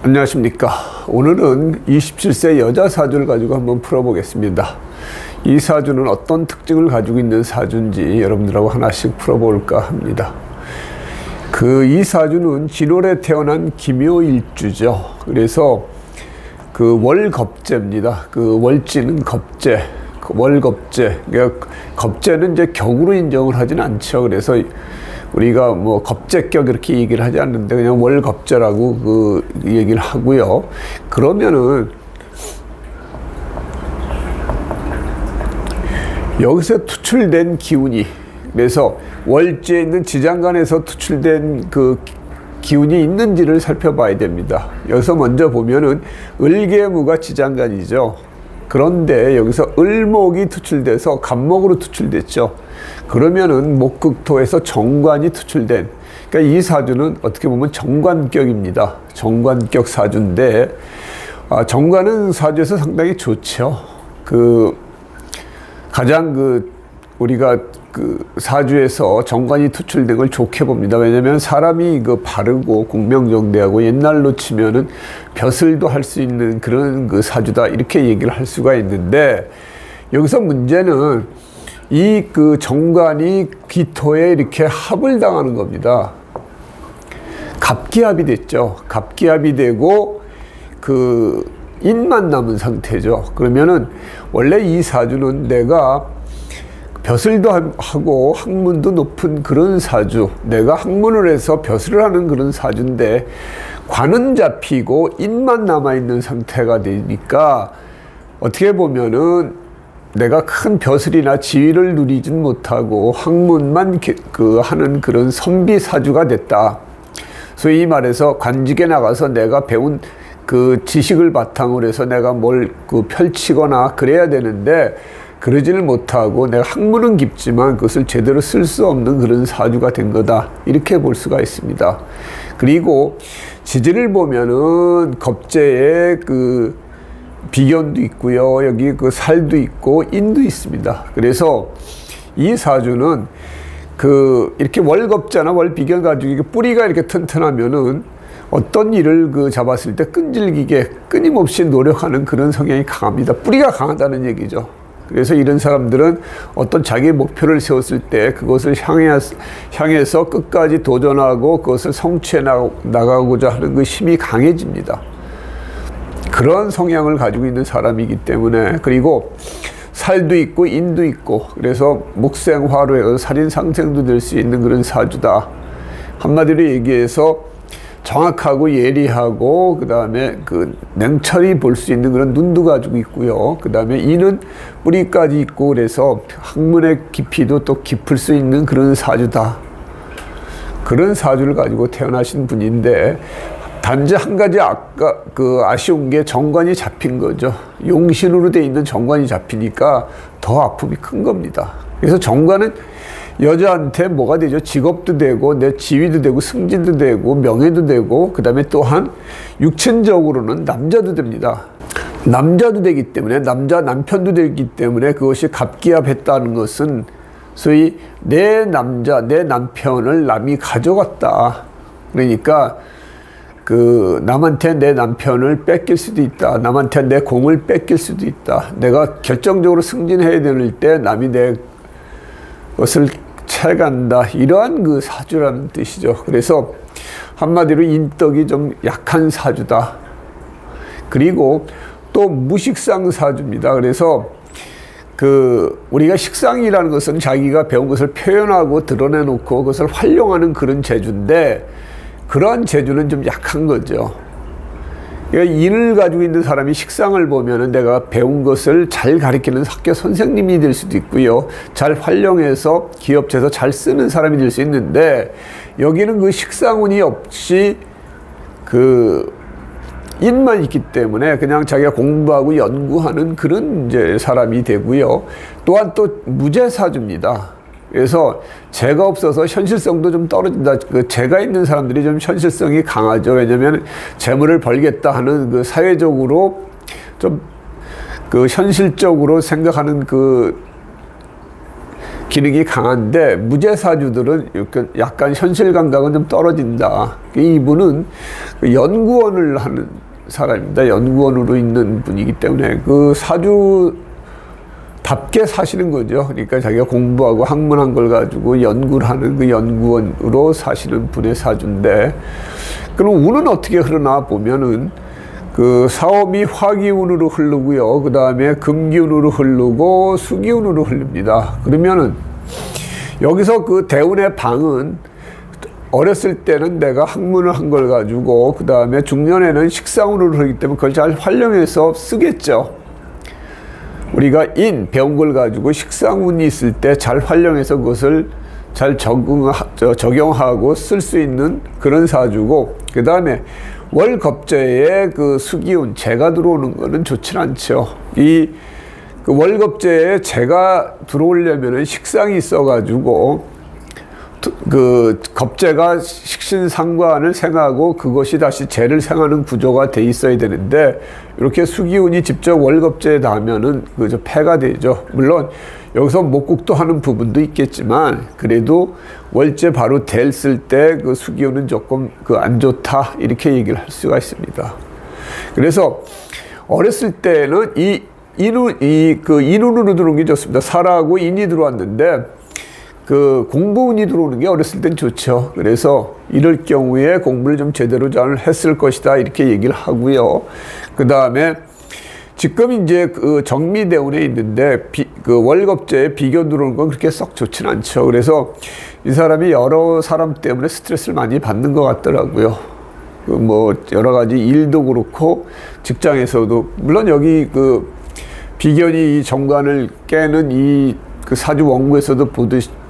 안녕하십니까. 오늘은 27세 여자 사주를 가지고 한번 풀어보겠습니다. 이 사주는 어떤 특징을 가지고 있는 사주인지 여러분들하고 하나씩 풀어볼까 합니다. 이 사주는 진월에 태어난 기묘일주죠. 그래서 월겁제입니다. 월지는 겁제, 월겁제. 그러니까 겁제는 이제 격으로 인정을 하진 않죠. 그래서 우리가 겁제격 이렇게 얘기를 하지 않는데 그냥 월겁제라고 얘기를 하고요. 그러면은 여기서 투출된 기운이, 그래서 월지에 있는 지장간에서 투출된 기운이 있는지를 살펴봐야 됩니다. 여기서 먼저 보면은 을계무가 지장간이죠. 그런데 여기서 을목이 투출돼서 간목으로 투출됐죠. 그러면은 목극토에서 정관이 투출된, 그러니까 이 사주는 어떻게 보면 정관격입니다. 정관격 사주인데, 정관은 사주에서 상당히 좋죠. 가장 우리가 사주에서 정관이 투출된 걸 좋게 봅니다. 왜냐면 사람이 바르고 공명정대하고 옛날로 치면은 벼슬도 할 수 있는 그런 사주다, 이렇게 얘기를 할 수가 있는데, 여기서 문제는 이 정관이 기토에 이렇게 합을 당하는 겁니다. 갑기합이 됐죠. 갑기합이 되고 인만 남은 상태죠. 그러면은 원래 이 사주는 내가 벼슬도 하고 학문도 높은 그런 사주, 내가 학문을 해서 벼슬을 하는 그런 사주인데 관은 잡히고 인만 남아있는 상태가 되니까 어떻게 보면은 내가 큰 벼슬이나 지위를 누리진 못하고 학문만 하는 그런 선비 사주가 됐다. 소위 말해서 관직에 나가서 내가 배운 지식을 바탕으로 해서 내가 뭘 펼치거나 그래야 되는데 그러지를 못하고 내가 학문은 깊지만 그것을 제대로 쓸 수 없는 그런 사주가 된 거다, 이렇게 볼 수가 있습니다. 그리고 지지를 보면은 겁제에 비견도 있고요, 여기 살도 있고 인도 있습니다. 그래서 이 사주는 이렇게 월겁자나 월비견 가지고 뿌리가 이렇게 튼튼하면은 어떤 일을 잡았을 때 끈질기게 끊임없이 노력하는 그런 성향이 강합니다. 뿌리가 강하다는 얘기죠. 그래서 이런 사람들은 어떤 자기의 목표를 세웠을 때 그것을 향해서 끝까지 도전하고 그것을 성취해 나가고자 하는 힘이 강해집니다. 그런 성향을 가지고 있는 사람이기 때문에, 그리고 살도 있고 인도 있고, 그래서 목생화로 해서 살인상생도 될 수 있는 그런 사주다. 한마디로 얘기해서 정확하고 예리하고, 그 다음에 냉철히 볼 수 있는 그런 눈도 가지고 있고요. 그 다음에 이는 뿌리까지 있고, 그래서 학문의 깊이도 또 깊을 수 있는 그런 사주다. 그런 사주를 가지고 태어나신 분인데, 단지 한 가지 아쉬운 게 정관이 잡힌 거죠. 용신으로 돼 있는 정관이 잡히니까 더 아픔이 큰 겁니다. 그래서 정관은 여자한테 뭐가 되죠? 직업도 되고, 내 지위도 되고, 승진도 되고, 명예도 되고, 그 다음에 또한 육체적으로는 남자도 됩니다. 남자도 되기 때문에, 남편도 되기 때문에 그것이 갑기합했다는 것은 소위 내 남편을 남이 가져갔다. 그러니까 남한테 내 남편을 뺏길 수도 있다. 남한테 내 공을 뺏길 수도 있다. 내가 결정적으로 승진해야 될 때 남이 내 것을 채간다. 이러한 사주라는 뜻이죠. 그래서 한마디로 인덕이 좀 약한 사주다. 그리고 또 무식상 사주입니다. 그래서 우리가 식상이라는 것은 자기가 배운 것을 표현하고 드러내놓고 그것을 활용하는 그런 재주인데, 그러한 재주는 좀 약한 거죠. 그러니까 인을 가지고 있는 사람이 식상을 보면은 내가 배운 것을 잘 가르치는 학교 선생님이 될 수도 있고요, 잘 활용해서 기업체에서 잘 쓰는 사람이 될 수 있는데, 여기는 식상운이 없이 인만 있기 때문에 그냥 자기가 공부하고 연구하는 그런 이제 사람이 되고요. 또한 또 무재사주입니다. 그래서 재가 없어서 현실성도 좀 떨어진다. 재가 있는 사람들이 좀 현실성이 강하죠. 왜냐하면 재물을 벌겠다 하는 사회적으로 좀 현실적으로 생각하는 기능이 강한데 무제사주들은 약간 현실 감각은 좀 떨어진다. 이분은 연구원을 하는 사람입니다. 연구원으로 있는 분이기 때문에 그 사주답게 사시는 거죠. 그러니까 자기가 공부하고 학문한 걸 가지고 연구를 하는 그 연구원으로 사시는 분의 사주인데, 그럼 운은 어떻게 흐르나 보면은 그 사업이 화기운으로 흐르고요. 그 다음에 금기운으로 흐르고 수기운으로 흐릅니다. 그러면은 여기서 그 대운의 방은 어렸을 때는 내가 학문을 한 걸 가지고 그 다음에 중년에는 식상운으로 흐르기 때문에 그걸 잘 활용해서 쓰겠죠. 우리가 배운 걸 가지고 식상운이 있을 때 잘 활용해서 그것을 잘 적용하고 쓸 수 있는 그런 사주고, 그 다음에 월겁제에 그 수기운, 재가 들어오는 거는 좋진 않죠. 그 월겁제에 재가 들어오려면은 식상이 있어가지고 그 겁재가 식신상관을 생하고 그것이 다시 재를 생하는 구조가 돼 있어야 되는데, 이렇게 수기운이 직접 월겁제에 닿으면은 그저 폐가 되죠. 물론 여기서 목국도 하는 부분도 있겠지만 그래도 월제 바로 됐을 때 그 수기운은 조금 안 좋다, 이렇게 얘기를 할 수가 있습니다. 그래서 어렸을 때는 인운으로 들어오는 게 좋습니다. 살하고 인이 들어왔는데 그 공부운이 들어오는 게 어렸을 땐 좋죠. 그래서 이럴 경우에 공부를 좀 제대로 잘 했을 것이다, 이렇게 얘기를 하고요. 그 다음에 지금 이제 그 정미대운에 있는데 그 월겁제에 비교 들어오는 건 그렇게 썩 좋진 않죠. 그래서 이 사람이 여러 사람 때문에 스트레스를 많이 받는 것 같더라고요. 그 뭐 여러 가지 일도 그렇고 직장에서도, 물론 여기 그 비견이 이 정관을 깨는 그 사주 원구에서도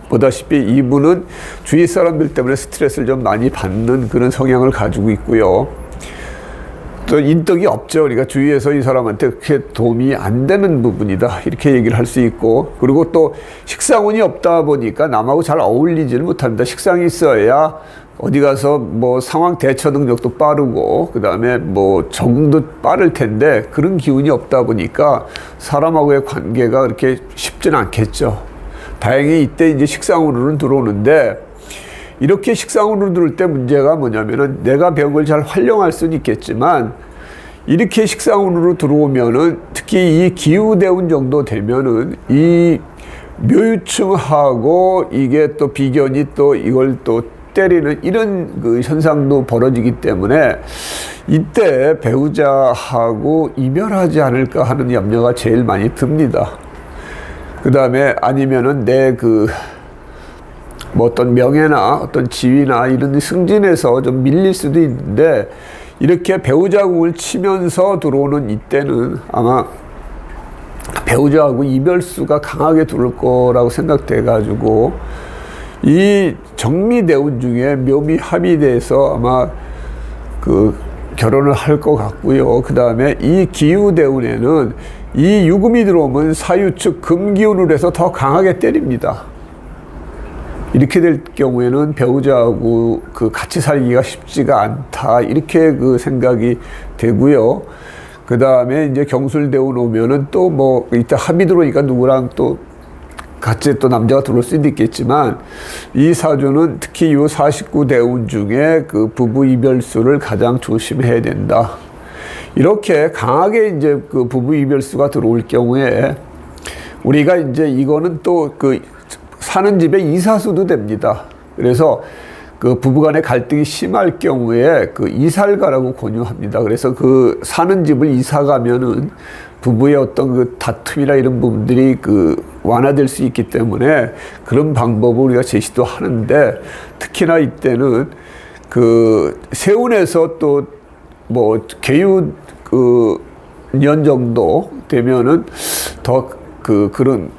보다시피 이분은 주위 사람들 때문에 스트레스를 좀 많이 받는 그런 성향을 가지고 있고요. 또 인덕이 없죠. 그러니까 주위에서 이 사람한테 그렇게 도움이 안 되는 부분이다, 이렇게 얘기를 할 수 있고, 그리고 또 식상운이 없다 보니까 남하고 잘 어울리지를 못합니다. 식상이 있어야 어디 가서 뭐 상황 대처 능력도 빠르고 그 다음에 뭐 적응도 빠를 텐데, 그런 기운이 없다 보니까 사람하고의 관계가 그렇게 쉽지는 않겠죠. 다행히 이때 이제 식상운으로는 들어오는데, 이렇게 식상운으로 들어올 때 문제가 뭐냐면은 내가 배운 걸 잘 활용할 수는 있겠지만, 이렇게 식상운으로 들어오면은 특히 이 기후대운 정도 되면은 이 묘유충하고 이게 또 비견이 또 이걸 또 때리는 이런 그 현상도 벌어지기 때문에 이때 배우자하고 이별하지 않을까 하는 염려가 제일 많이 듭니다. 그 다음에 아니면은 뭐 어떤 명예나 어떤 지위나 이런 승진에서 좀 밀릴 수도 있는데, 이렇게 배우자궁을 치면서 들어오는 이때는 아마 배우자하고 이별수가 강하게 들어올 거라고 생각돼 가지고 이 정미대운 중에 묘미합이 돼서 아마 그 결혼을 할 것 같고요. 그 다음에 이 기후대운에는 이 유금이 들어오면 사유축 금기운으로 해서 더 강하게 때립니다. 이렇게 될 경우에는 배우자하고 그 같이 살기가 쉽지가 않다, 이렇게 그 생각이 되고요. 그 다음에 이제 경술대운 오면은 또 뭐 이따 합이 들어오니까 누구랑 또 같이 또 남자가 들어올 수도 있겠지만, 이 사주는 특히 요 49대운 중에 그 부부 이별수를 가장 조심해야 된다. 이렇게 강하게 이제 그 부부 이별수가 들어올 경우에 우리가 이제 이거는 또 그 사는 집에 이사수도 됩니다. 그래서 그 부부간의 갈등이 심할 경우에 그 이사를 가라고 권유합니다. 그래서 그 사는 집을 이사 가면은 부부의 어떤 그 다툼이나 이런 부분들이 그 완화될 수 있기 때문에 그런 방법을 우리가 제시도 하는데, 특히나 이때는 그 세운에서 또 뭐 개유 그 년 정도 되면은 더 그런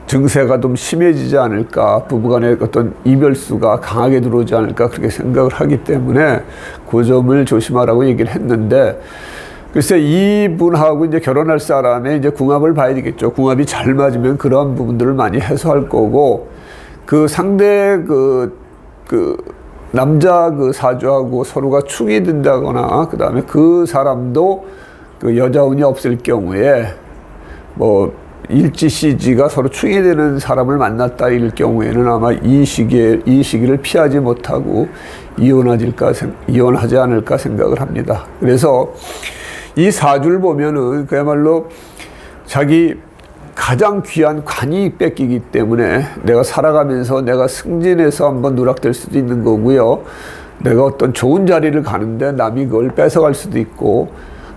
증세가 좀 심해지지 않을까, 부부간의 어떤 이별수가 강하게 들어오지 않을까, 그렇게 생각을 하기 때문에 그 점을 조심하라고 얘기를 했는데, 글쎄 이분하고 이제 결혼할 사람의 이제 궁합을 봐야 되겠죠. 궁합이 잘 맞으면 그런 부분들을 많이 해소할 거고, 그 상대 그 남자 그 사주하고 서로가 충이 든다거나 그 다음에 그 사람도 그 여자운이 없을 경우에 뭐 일지시지가 서로 충해되는 사람을 만났다 일 경우에는 아마 이 시기를 피하지 못하고 이혼하지 않을까 생각을 합니다. 그래서 이 사주를 보면은 그야말로 자기 가장 귀한 관이 뺏기기 때문에 내가 살아가면서 내가 승진해서 한번 누락될 수도 있는 거고요. 내가 어떤 좋은 자리를 가는데 남이 그걸 뺏어갈 수도 있고,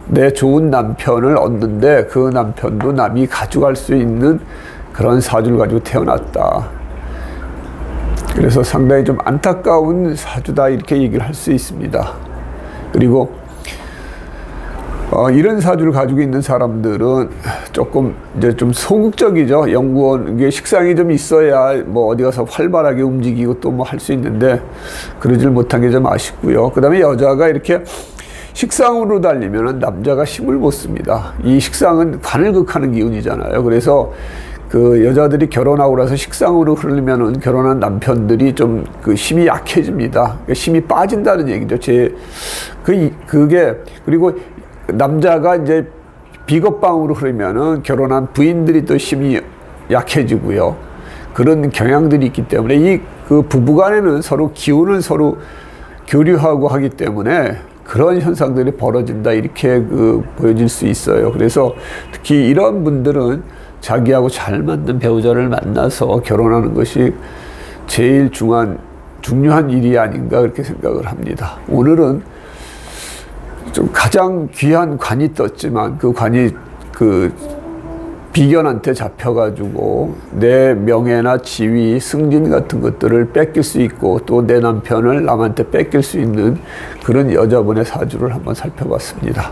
내 좋은 남편을 얻는데 그 남편도 남이 가져갈 수 있는 그런 사주를 가지고 태어났다. 그래서 상당히 좀 안타까운 사주다 이렇게 얘기를 할 수 있습니다. 그리고 이런 사주를 가지고 있는 사람들은 조금 이제 좀 소극적이죠. 연구원, 이게 식상이 좀 있어야 뭐 어디 가서 활발하게 움직이고 또 뭐 할 수 있는데 그러질 못한 게 좀 아쉽고요. 그 다음에 여자가 이렇게 식상으로 달리면 남자가 힘을 못 씁니다. 이 식상은 관을 극하는 기운이잖아요. 그래서 그 여자들이 결혼하고 나서 식상으로 흐르면은 결혼한 남편들이 좀 그 힘이 약해집니다. 그러니까 힘이 빠진다는 얘기죠. 그게 그리고 남자가 이제 비겁방으로 흐르면은 결혼한 부인들이 또 힘이 약해지고요. 그런 경향들이 있기 때문에 이 그 부부간에는 서로 기운을 서로 교류하고 하기 때문에 그런 현상들이 벌어진다 이렇게 보여질 수 있어요. 그래서 특히 이런 분들은 자기하고 잘 맞는 배우자를 만나서 결혼하는 것이 제일 중요한 일이 아닌가 그렇게 생각을 합니다. 오늘은 좀 가장 귀한 관이 떴지만 그 관이 비견한테 잡혀가지고 내 명예나 지위, 승진 같은 것들을 뺏길 수 있고 또 내 남편을 남한테 뺏길 수 있는 그런 여자분의 사주를 한번 살펴봤습니다.